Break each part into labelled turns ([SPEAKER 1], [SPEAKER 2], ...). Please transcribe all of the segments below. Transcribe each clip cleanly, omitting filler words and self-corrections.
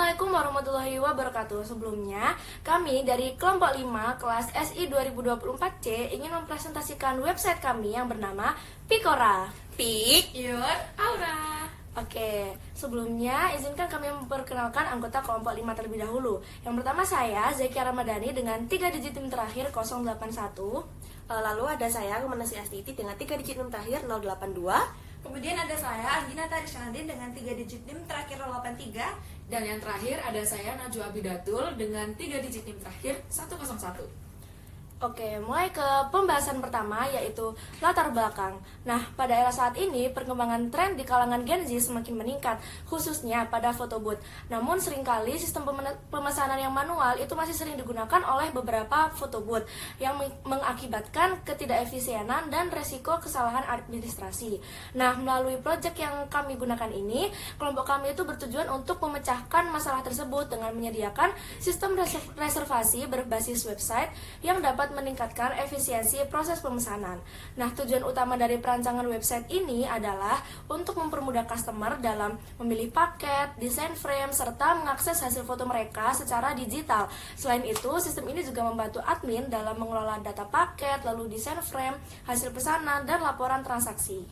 [SPEAKER 1] Assalamualaikum warahmatullahi wabarakatuh. Sebelumnya, kami dari kelompok 5 kelas SI 2024C ingin mempresentasikan website kami yang bernama Picora.
[SPEAKER 2] Pick your aura.
[SPEAKER 1] Oke, sebelumnya izinkan kami memperkenalkan anggota kelompok 5 terlebih dahulu. Yang pertama saya, Zakia Ramadhani dengan 3 digit NIM terakhir 081.
[SPEAKER 2] Lalu ada saya, Kemenasi Astiti dengan 3 digit NIM terakhir 082.
[SPEAKER 3] Kemudian ada saya, Anggina Tarisyanadin dengan 3 digit NIM terakhir 083.
[SPEAKER 4] Dan yang terakhir ada saya, Najwa Abidatul dengan 3 digit NIM terakhir 101.
[SPEAKER 1] Oke, mulai ke pembahasan pertama yaitu latar belakang. Nah, pada era saat ini perkembangan tren di kalangan Gen Z semakin meningkat, khususnya pada foto booth. Namun seringkali sistem pemesanan yang manual itu masih sering digunakan oleh beberapa foto booth yang mengakibatkan ketidakefisienan dan resiko kesalahan administrasi. Nah, melalui proyek yang kami gunakan ini, kelompok kami itu bertujuan untuk memecahkan masalah tersebut dengan menyediakan sistem reservasi berbasis website yang dapat meningkatkan efisiensi proses pemesanan. Nah, tujuan utama dari perancangan website ini adalah untuk mempermudah customer dalam memilih paket, desain frame, serta mengakses hasil foto mereka secara digital. Selain itu, sistem ini juga membantu admin dalam mengelola data paket, lalu desain frame, hasil pesanan, dan laporan transaksi.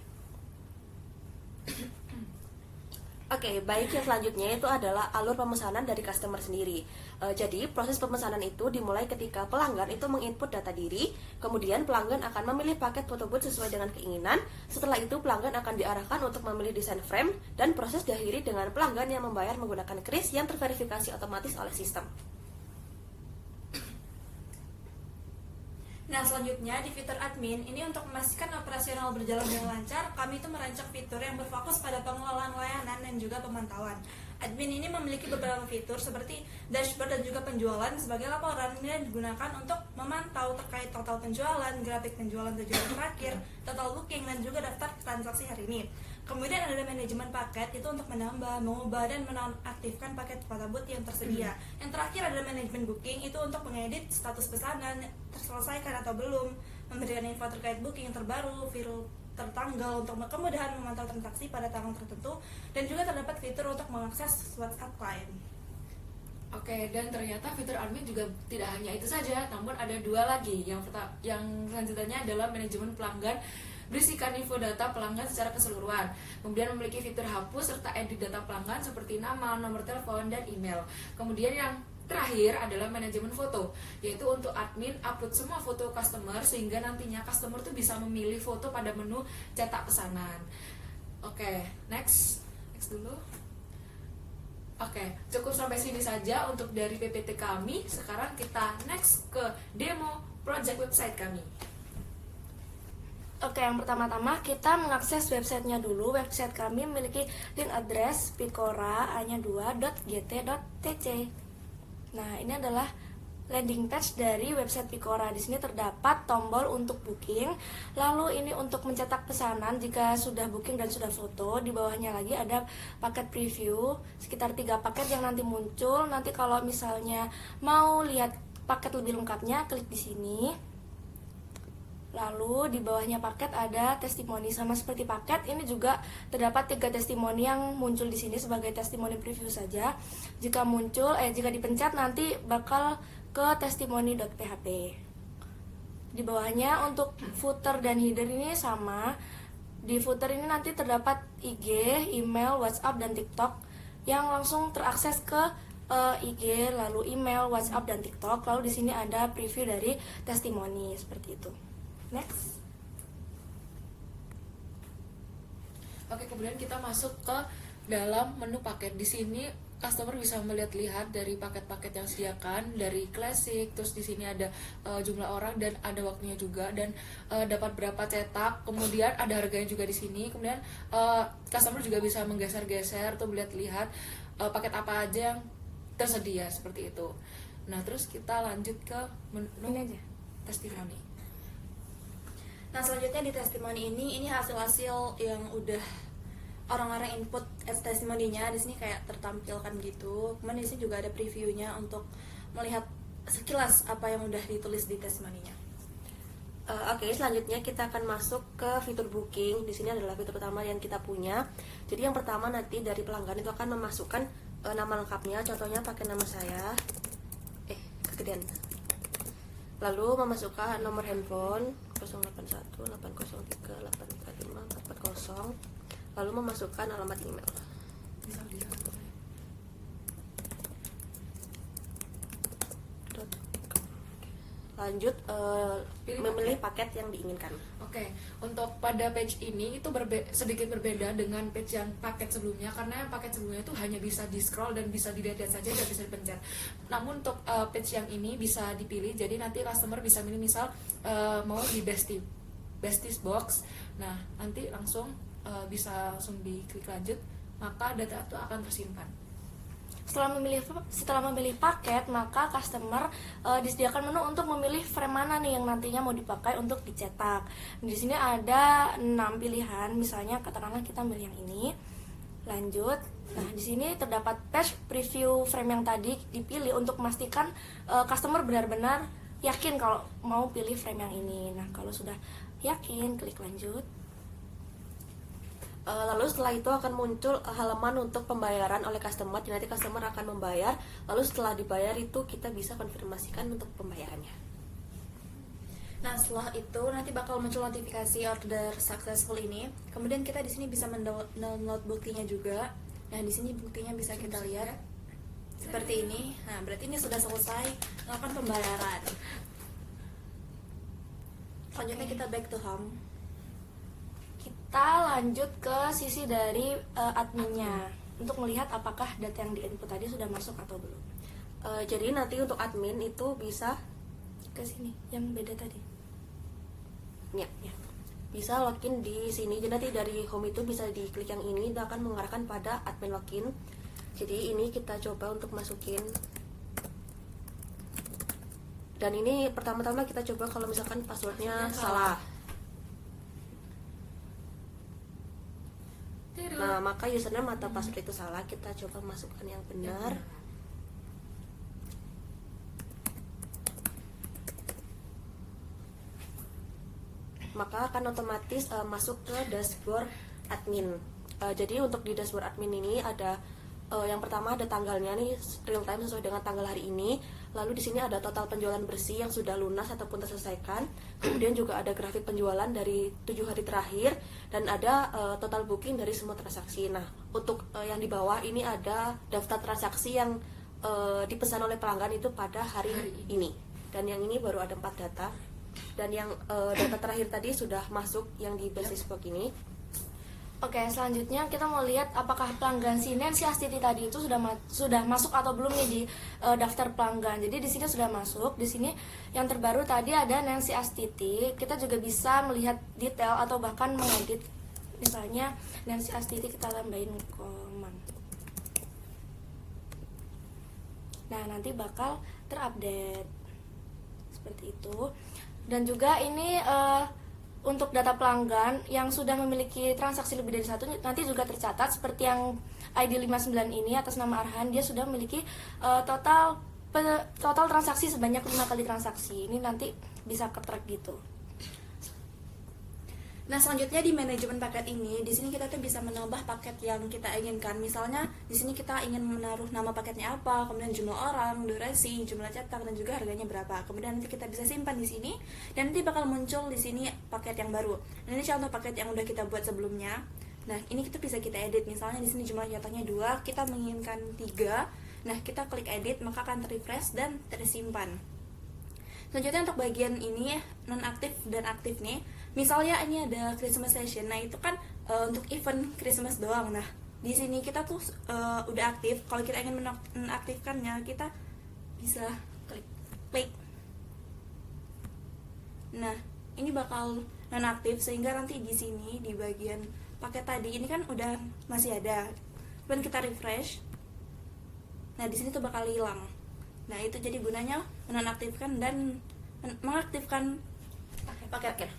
[SPEAKER 2] Oke, baik, yang selanjutnya itu adalah alur pemesanan dari customer sendiri. Jadi, proses pemesanan itu dimulai ketika pelanggan itu menginput data diri, kemudian pelanggan akan memilih paket foto booth sesuai dengan keinginan. Setelah itu, pelanggan akan diarahkan untuk memilih desain frame, dan proses diakhiri dengan pelanggan yang membayar menggunakan kris yang terverifikasi otomatis oleh sistem.
[SPEAKER 3] Nah, selanjutnya di fitur admin, ini untuk memastikan operasional berjalan dengan lancar, kami itu merancang fitur yang berfokus pada pengelolaan layanan dan juga pemantauan. Admin ini memiliki beberapa fitur seperti dashboard dan juga penjualan sebagai laporan yang digunakan untuk memantau terkait total penjualan, grafik penjualan tujuan terakhir, total booking, dan juga daftar transaksi hari ini. Kemudian ada manajemen paket, itu untuk menambah, mengubah, dan menonaktifkan paket foto booth yang tersedia. Yang terakhir ada manajemen booking, itu untuk mengedit status pesanan, terselesaikan atau belum, memberikan info terkait booking yang terbaru, tertanggal untuk kemudahan memantau transaksi pada tanggal tertentu, dan juga terdapat fitur untuk mengakses WhatsApp klien.
[SPEAKER 4] Oke, dan ternyata fitur admin juga tidak hanya itu saja, namun ada dua lagi. Yang selanjutnya adalah manajemen pelanggan, berisikan info data pelanggan secara keseluruhan. Kemudian memiliki fitur hapus serta edit data pelanggan seperti nama, nomor telepon, dan email. Kemudian yang terakhir adalah manajemen foto, yaitu untuk admin upload semua foto customer sehingga nantinya customer tuh bisa memilih foto pada menu cetak pesanan. Oke, next dulu. Oke, cukup sampai sini saja untuk dari PPT kami. Sekarang kita next ke demo project website kami.
[SPEAKER 1] Oke, yang pertama-tama kita mengakses websitenya dulu. Website kami memiliki link address picora-2.gt.tc. Nah, ini adalah landing page dari website Picora. Di sini terdapat tombol untuk booking. Lalu ini untuk mencetak pesanan jika sudah booking dan sudah foto. Di bawahnya lagi ada paket preview, sekitar 3 paket yang nanti muncul. Nanti kalau misalnya mau lihat paket lebih lengkapnya, klik di sini. Lalu di bawahnya paket ada testimoni, sama seperti paket. Ini juga terdapat 3 testimoni yang muncul di sini sebagai testimoni preview saja. Jika dipencet nanti bakal ke testimoni.php. Di bawahnya untuk footer dan header ini sama. Di footer ini nanti terdapat IG, email, WhatsApp, dan TikTok yang langsung terakses ke IG, lalu email, WhatsApp, dan TikTok. Lalu di sini ada preview dari testimoni seperti itu. Next.
[SPEAKER 4] Oke, kemudian kita masuk ke dalam menu paket. Di sini customer bisa melihat-lihat dari paket-paket yang disediakan, dari classic, terus di sini ada jumlah orang dan ada waktunya juga, dan dapat berapa cetak. Kemudian ada harganya juga di sini. Kemudian customer juga bisa menggeser-geser atau melihat-lihat paket apa aja yang tersedia seperti itu. Nah, terus kita lanjut ke menu
[SPEAKER 1] Ini aja.
[SPEAKER 4] testimoni.
[SPEAKER 3] Nah, selanjutnya di testimoni ini hasil-hasil yang udah orang-orang input testimoninya. Di sini kayak tertampilkan gitu. Kemudian di sini juga ada previewnya untuk melihat sekilas apa yang udah ditulis di testimoninya.
[SPEAKER 2] Oke, selanjutnya kita akan masuk ke fitur booking. Di sini adalah fitur utama yang kita punya. Jadi yang pertama nanti dari pelanggan itu akan memasukkan nama lengkapnya, contohnya pakai nama saya, kegedean. Lalu memasukkan nomor handphone 081803845440, lalu memasukkan alamat email. Lanjut memilih paket yang diinginkan.
[SPEAKER 4] Oke, untuk pada page ini itu sedikit berbeda dengan page yang paket sebelumnya, karena yang paket sebelumnya itu hanya bisa di scroll dan bisa dilihat saja, tidak bisa dipencet. Namun untuk page yang ini bisa dipilih, jadi nanti customer bisa milih misal mau di besties box. Nah nanti langsung bisa langsung diklik lanjut, maka data itu akan tersimpan.
[SPEAKER 1] Setelah memilih paket, maka customer disediakan menu untuk memilih frame mana nih yang nantinya mau dipakai untuk dicetak. Di sini ada 6 pilihan, misalnya katakanlah kita milih yang ini. Lanjut. Nah, di sini terdapat page preview frame yang tadi dipilih untuk memastikan customer benar-benar yakin kalau mau pilih frame yang ini. Nah, kalau sudah yakin, klik lanjut.
[SPEAKER 2] Lalu setelah itu akan muncul halaman untuk pembayaran oleh customer. Nanti customer akan membayar. Lalu setelah dibayar itu kita bisa konfirmasikan untuk pembayarannya.
[SPEAKER 3] Nah, setelah itu nanti bakal muncul notifikasi order successful ini. Kemudian kita di sini bisa mendownload buktinya juga. Nah, di sini buktinya bisa kita lihat seperti ini. Nah, berarti ini sudah selesai melakukan pembayaran. Selanjutnya kita back to home.
[SPEAKER 1] Kita lanjut ke sisi dari adminnya untuk melihat apakah data yang di-input tadi sudah masuk atau belum.
[SPEAKER 2] Jadi nanti untuk admin itu bisa
[SPEAKER 1] Ke sini, yang beda tadi.
[SPEAKER 2] ya, bisa login di sini. Jadi nanti dari home itu bisa diklik yang ini, itu akan mengarahkan pada admin login. Jadi ini kita coba untuk masukin. Dan ini pertama-tama kita coba kalau misalkan passwordnya salah. Nah, maka username atau password itu salah, kita coba masukkan yang benar. Maka akan otomatis masuk ke dashboard admin. Jadi untuk di dashboard admin ini ada yang pertama ada tanggalnya nih, real time sesuai dengan tanggal hari ini. Lalu di sini ada total penjualan bersih yang sudah lunas ataupun terselesaikan. Kemudian juga ada grafik penjualan dari 7 hari terakhir dan ada total booking dari semua transaksi. Nah, untuk yang di bawah ini ada daftar transaksi yang dipesan oleh pelanggan itu pada hari ini. Dan yang ini baru ada 4 data. Dan yang data terakhir tadi sudah masuk yang di basis box ini.
[SPEAKER 1] Oke, selanjutnya kita mau lihat apakah pelanggan si Nancy Astiti tadi itu sudah masuk atau belum nih di daftar pelanggan. Jadi di sini sudah masuk. Di sini yang terbaru tadi ada Nancy Astiti. Kita juga bisa melihat detail atau bahkan mengedit. Misalnya Nancy Astiti kita tambahin command. Nah, nanti bakal terupdate seperti itu. Dan juga ini untuk data pelanggan yang sudah memiliki transaksi lebih dari 1 nanti juga tercatat seperti yang ID 59 ini atas nama Arhan, dia sudah memiliki total transaksi sebanyak 5 kali transaksi. Ini nanti bisa ke-track gitu.
[SPEAKER 3] Nah, selanjutnya di manajemen paket ini, di sini kita tuh bisa menambah paket yang kita inginkan. Misalnya, di sini kita ingin menaruh nama paketnya apa, kemudian jumlah orang, durasi, jumlah cetak, dan juga harganya berapa. Kemudian nanti kita bisa simpan di sini, dan nanti bakal muncul di sini paket yang baru. Nah, ini contoh paket yang udah kita buat sebelumnya. Nah, ini kita bisa kita edit. Misalnya di sini jumlah cetaknya 2, kita menginginkan 3. Nah, kita klik edit, maka akan refresh dan tersimpan. Selanjutnya untuk bagian ini non aktif dan aktif nih. Misalnya ini ada Christmas session. Nah, itu kan untuk event Christmas doang. Nah, di sini kita tuh udah aktif. Kalau kita ingin menonaktifkannya, kita bisa klik. Nah, ini bakal nonaktif sehingga nanti di sini di bagian paket tadi ini kan udah masih ada. Dan kita refresh. Nah, di sini tuh bakal hilang. Nah, itu jadi gunanya menonaktifkan dan mengaktifkan paket.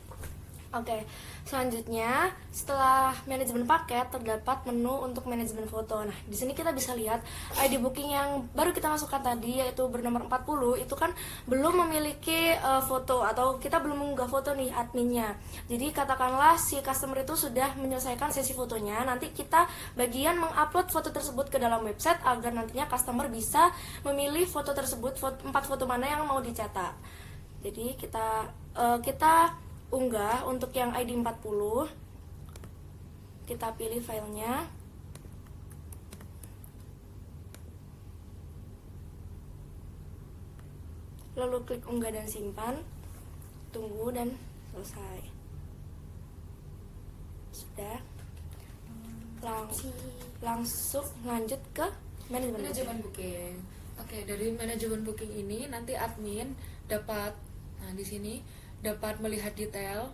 [SPEAKER 1] Oke, selanjutnya setelah manajemen paket terdapat menu untuk manajemen foto. Nah, di sini kita bisa lihat ID booking yang baru kita masukkan tadi yaitu bernomor 40 itu kan belum memiliki foto atau kita belum mengunggah foto nih adminnya. Jadi katakanlah si customer itu sudah menyelesaikan sesi fotonya, nanti kita bagian mengupload foto tersebut ke dalam website agar nantinya customer bisa memilih foto tersebut 4 foto mana yang mau dicetak. Jadi kita unggah untuk yang ID 40, kita pilih filenya, lalu klik unggah dan simpan, tunggu dan selesai. Sudah, langsung lanjut ke manajemen
[SPEAKER 4] booking. Oke, dari manajemen booking ini nanti admin dapat, nah di sini dapat melihat detail.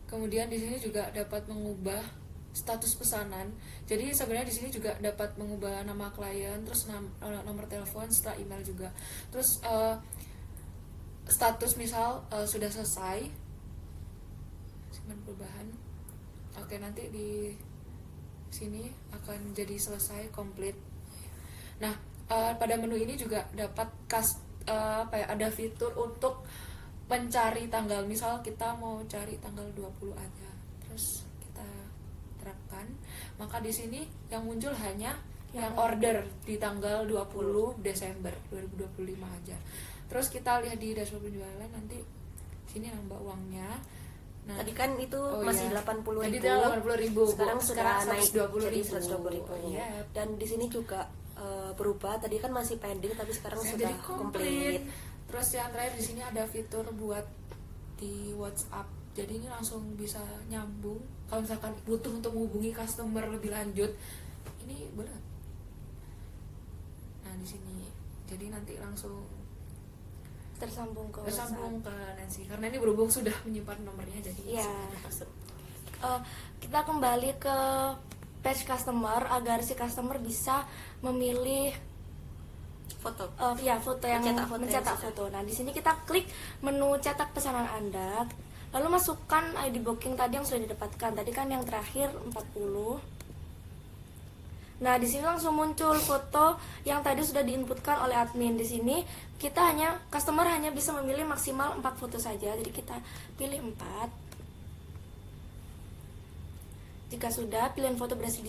[SPEAKER 4] Kemudian di sini juga dapat mengubah status pesanan. Jadi sebenarnya di sini juga dapat mengubah nama klien, terus nomor telepon, serta email juga. Terus status misal sudah selesai, simpan perubahan. Oke, nanti di sini akan jadi selesai, komplit. Nah, pada menu ini juga dapat ada fitur untuk mencari tanggal. Misal kita mau cari tanggal 20 aja, terus kita terapkan, maka di sini yang muncul hanya yang order di tanggal 20 Desember 2025 aja. Terus kita lihat di dashboard penjualan, nanti sini nambah uangnya. Nah,
[SPEAKER 2] Tadi kan itu masih 80.000.
[SPEAKER 4] Tadi 80.000.
[SPEAKER 2] Sekarang sudah naik
[SPEAKER 4] 120.000.
[SPEAKER 2] jadi 120.000.
[SPEAKER 4] Iya.
[SPEAKER 2] Dan di sini juga berubah. Tadi kan masih pending tapi sekarang
[SPEAKER 4] Saya
[SPEAKER 2] sudah
[SPEAKER 4] jadi
[SPEAKER 2] komplit.
[SPEAKER 4] Terus yang terakhir di sini ada fitur buat di WhatsApp. Jadi ini langsung bisa nyambung. Kalau misalkan butuh untuk menghubungi customer lebih lanjut, ini berat. Nah, di sini. Jadi nanti langsung
[SPEAKER 1] tersambung ke
[SPEAKER 4] Nancy. Karena ini berhubung sudah menyimpan nomornya, jadi
[SPEAKER 1] ya. Kita kembali ke page customer agar si customer bisa memilih
[SPEAKER 2] Foto.
[SPEAKER 1] foto yang mencetak foto. Nah, di sini kita klik menu cetak pesanan Anda, lalu masukkan ID booking tadi yang sudah didapatkan. Tadi kan yang terakhir 40. Nah, di sini langsung muncul foto yang tadi sudah diinputkan oleh admin. Di sini customer hanya bisa memilih maksimal 4 foto saja. Jadi kita pilih 4. Jika sudah, pilihan foto berhasil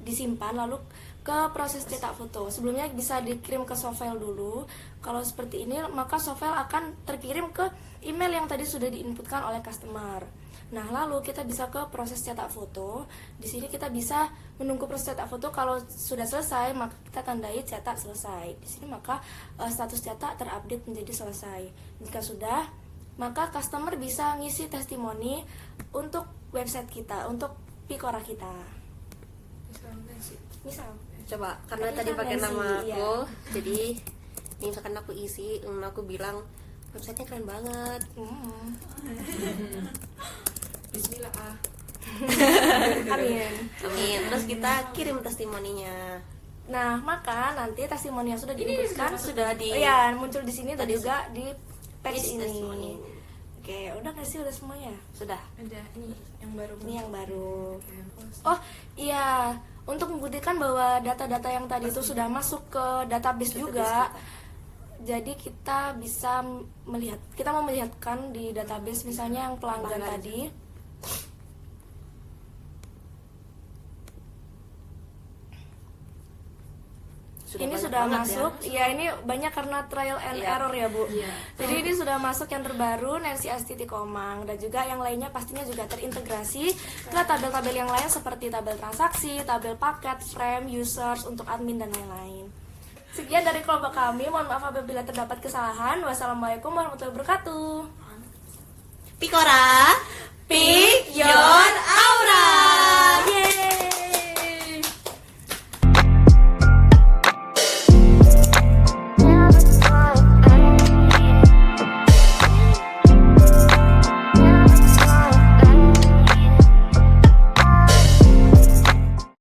[SPEAKER 1] disimpan, lalu ke proses cetak foto. Sebelumnya bisa dikirim ke softfile dulu. Kalau seperti ini, maka softfile akan terkirim ke email yang tadi sudah diinputkan oleh customer. Nah, lalu kita bisa ke proses cetak foto. Di sini kita bisa menunggu proses cetak foto. Kalau sudah selesai, maka kita tandai cetak selesai. Di sini maka status cetak terupdate menjadi selesai. Jika sudah, maka customer bisa ngisi testimoni untuk website kita, untuk Picora kita. Misal.
[SPEAKER 2] Coba karena tadi pakai nama aku, jadi misalkan aku isi, aku bilang websitenya keren banget.
[SPEAKER 4] Bismillah.
[SPEAKER 1] Amin.
[SPEAKER 2] Amin. Terus kita kirim testimoninya.
[SPEAKER 1] Nah, maka nanti testimoni yang sudah diinputkan
[SPEAKER 2] sudah
[SPEAKER 1] muncul di sini dan juga di page ini.
[SPEAKER 2] testimoni.
[SPEAKER 1] Oke, udah nggak sih, udah semuanya?
[SPEAKER 2] Sudah.
[SPEAKER 3] Ada ini yang baru.
[SPEAKER 1] Ini yang baru. Oh iya, untuk membuktikan bahwa data-data yang tadi itu sudah masuk ke database juga. Jadi kita bisa mau melihatkan di database misalnya yang pelanggan tadi. Ini sudah masuk, ya ini banyak karena trial and error ya Bu. Jadi ini sudah masuk yang terbaru Nancy Astiti Komang, dan juga yang lainnya pastinya juga terintegrasi ke tabel-tabel yang lain seperti tabel transaksi, tabel paket, frame, users untuk admin dan lain-lain. Sekian dari kelompok kami, mohon maaf apabila terdapat kesalahan. Wassalamualaikum warahmatullahi wabarakatuh.
[SPEAKER 2] Picora.